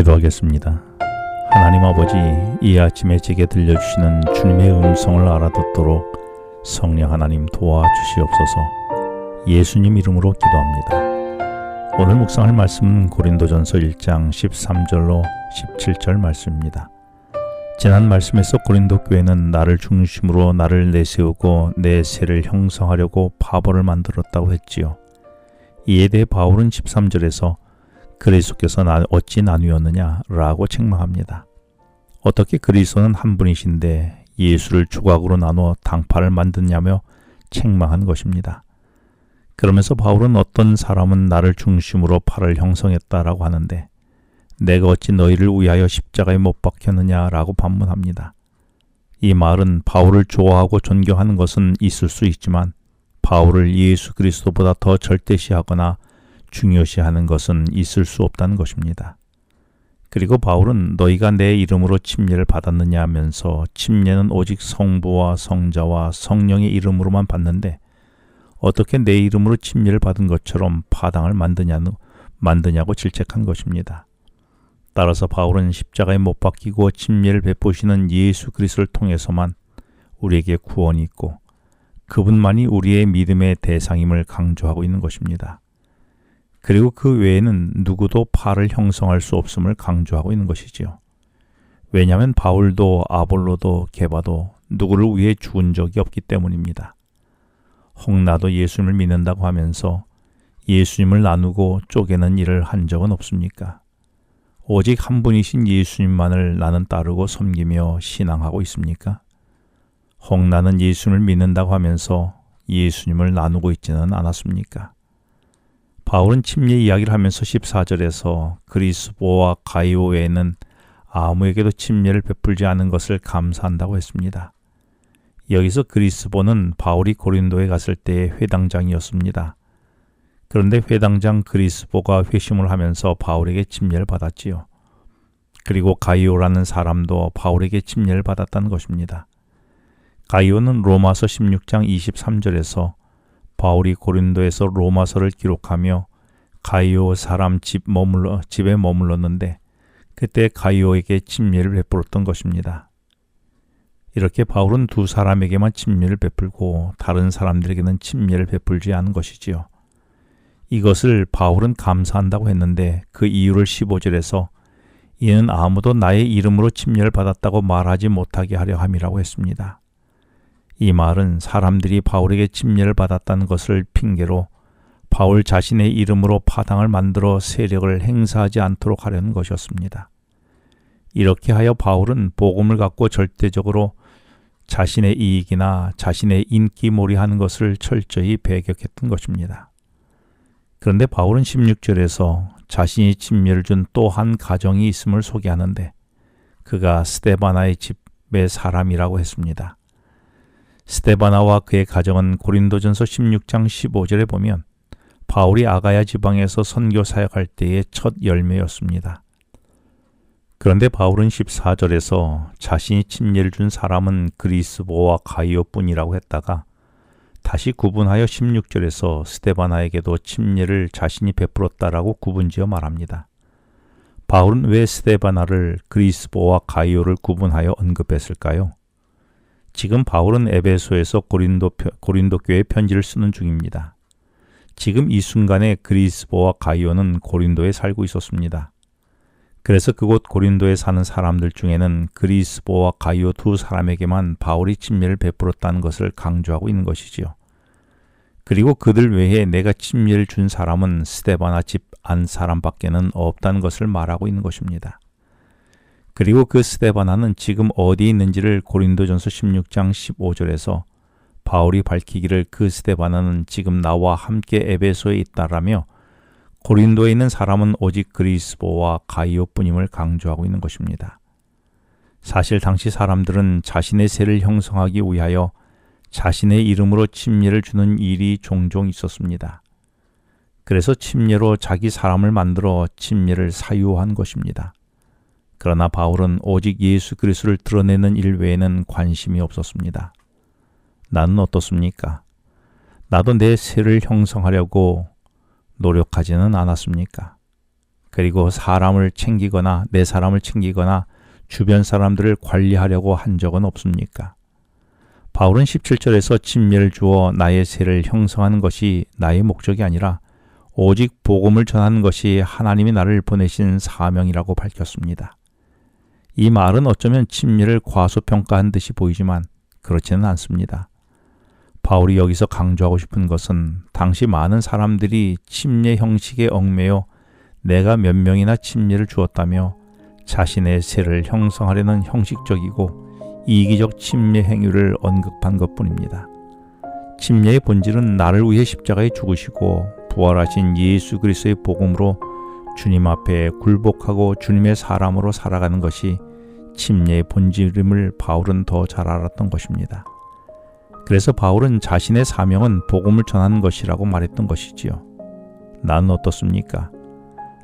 기도하겠습니다. 하나님 아버지, 이 아침에 제게 들려주시는 주님의 음성을 알아듣도록 성령 하나님 도와주시옵소서. 예수님 이름으로 기도합니다. 오늘 묵상할 말씀은 고린도전서 1장 13절로 17절 말씀입니다. 지난 말씀에서 고린도 교회는 나를 중심으로 나를 내세우고 내 세를 형성하려고 바보를 만들었다고 했지요. 이에 대해 바울은 13절에서 그리스도께서 어찌 나뉘었느냐 라고 책망합니다. 어떻게 그리스도는 한 분이신데 예수를 조각으로 나누어 당파를 만드냐며 책망한 것입니다. 그러면서 바울은 어떤 사람은 나를 중심으로 팔을 형성했다라고 하는데 내가 어찌 너희를 위하여 십자가에 못 박혔느냐라고 반문합니다. 이 말은 바울을 좋아하고 존경하는 것은 있을 수 있지만 바울을 예수 그리스도보다 더 절대시하거나 중요시하는 것은 있을 수 없다는 것입니다. 그리고 바울은 너희가 내 이름으로 침례를 받았느냐 하면서 침례는 오직 성부와 성자와 성령의 이름으로만 받는데 어떻게 내 이름으로 침례를 받은 것처럼 파당을 만드냐고 질책한 것입니다. 따라서 바울은 십자가에 못 박히고 침례를 베푸시는 예수 그리스도를 통해서만 우리에게 구원이 있고 그분만이 우리의 믿음의 대상임을 강조하고 있는 것입니다. 그리고 그 외에는 누구도 팔을 형성할 수 없음을 강조하고 있는 것이지요. 왜냐하면 바울도 아볼로도 게바도 누구를 위해 죽은 적이 없기 때문입니다. 홍나도 예수님을 믿는다고 하면서 예수님을 나누고 쪼개는 일을 한 적은 없습니까? 오직 한 분이신 예수님만을 나는 따르고 섬기며 신앙하고 있습니까? 홍나는 예수님을 믿는다고 하면서 예수님을 나누고 있지는 않았습니까? 바울은 침례 이야기를 하면서 14절에서 그리스보와 가이오 외에는 아무에게도 침례를 베풀지 않은 것을 감사한다고 했습니다. 여기서 그리스보는 바울이 고린도에 갔을 때의 회당장이었습니다. 그런데 회당장 그리스보가 회심을 하면서 바울에게 침례를 받았지요. 그리고 가이오라는 사람도 바울에게 침례를 받았다는 것입니다. 가이오는 로마서 16장 23절에서 바울이 고린도에서 로마서를 기록하며 가이오 사람 집에 머물렀는데 그때 가이오에게 침례를 베풀었던 것입니다. 이렇게 바울은 두 사람에게만 침례를 베풀고 다른 사람들에게는 침례를 베풀지 않은 것이지요. 이것을 바울은 감사한다고 했는데 그 이유를 15절에서 이는 아무도 나의 이름으로 침례를 받았다고 말하지 못하게 하려 함이라고 했습니다. 이 말은 사람들이 바울에게 침례를 받았다는 것을 핑계로 바울 자신의 이름으로 파당을 만들어 세력을 행사하지 않도록 하려는 것이었습니다. 이렇게 하여 바울은 복음을 갖고 절대적으로 자신의 이익이나 자신의 인기몰이하는 것을 철저히 배격했던 것입니다. 그런데 바울은 16절에서 자신이 침례를 준 또 한 가정이 있음을 소개하는데 그가 스데바나의 집의 사람이라고 했습니다. 스데바나와 그의 가정은 고린도전서 16장 15절에 보면 바울이 아가야 지방에서 선교 사역할 때의 첫 열매였습니다. 그런데 바울은 14절에서 자신이 침례를 준 사람은 그리스보와 가이오뿐이라고 했다가 다시 구분하여 16절에서 스데바나에게도 침례를 자신이 베풀었다라고 구분지어 말합니다. 바울은 왜 스데바나를 그리스보와 가이오를 구분하여 언급했을까요? 지금 바울은 에베소에서 고린도 교회 편지를 쓰는 중입니다. 지금 이 순간에 그리스보와 가이오는 고린도에 살고 있었습니다. 그래서 그곳 고린도에 사는 사람들 중에는 그리스보와 가이오 두 사람에게만 바울이 침례를 베풀었다는 것을 강조하고 있는 것이지요. 그리고 그들 외에 내가 침례를 준 사람은 스데바나 집 안 사람밖에는 없다는 것을 말하고 있는 것입니다. 그리고 그 스데바나는 지금 어디 있는지를 고린도전서 16장 15절에서 바울이 밝히기를 그 스데바나는 지금 나와 함께 에베소에 있다라며 고린도에 있는 사람은 오직 그리스보와 가이오뿐임을 강조하고 있는 것입니다. 사실 당시 사람들은 자신의 세를 형성하기 위하여 자신의 이름으로 침례를 주는 일이 종종 있었습니다. 그래서 침례로 자기 사람을 만들어 침례를 사유한 것입니다. 그러나 바울은 오직 예수 그리스도를 드러내는 일 외에는 관심이 없었습니다. 나는 어떻습니까? 나도 내 세를 형성하려고 노력하지는 않았습니까? 그리고 사람을 챙기거나 내 사람을 챙기거나 주변 사람들을 관리하려고 한 적은 없습니까? 바울은 17절에서 침례를 주어 나의 세를 형성하는 것이 나의 목적이 아니라 오직 복음을 전하는 것이 하나님이 나를 보내신 사명이라고 밝혔습니다. 이 말은 어쩌면 침례를 과소평가한 듯이 보이지만 그렇지는 않습니다. 바울이 여기서 강조하고 싶은 것은 당시 많은 사람들이 침례 형식에 얽매여 내가 몇 명이나 침례를 주었다며 자신의 세를 형성하려는 형식적이고 이기적 침례 행위를 언급한 것뿐입니다. 침례의 본질은 나를 위해 십자가에 죽으시고 부활하신 예수 그리스도의 복음으로 주님 앞에 굴복하고 주님의 사람으로 살아가는 것이 침례의 본질임을 바울은 더 잘 알았던 것입니다. 그래서 바울은 자신의 사명은 복음을 전하는 것이라고 말했던 것이지요. 나는 어떻습니까?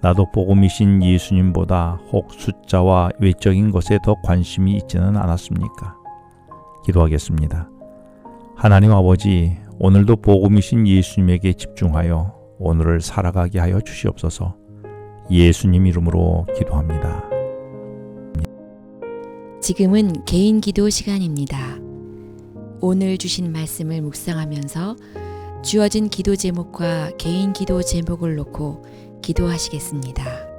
나도 복음이신 예수님보다 혹 숫자와 외적인 것에 더 관심이 있지는 않았습니까? 기도하겠습니다. 하나님 아버지, 오늘도 복음이신 예수님에게 집중하여 오늘을 살아가게 하여 주시옵소서. 예수님 이름으로 기도합니다. 지금은 개인 기도 시간입니다. 오늘 주신 말씀을 묵상하면서 주어진 기도 제목과 개인 기도 제목을 놓고 기도하시겠습니다.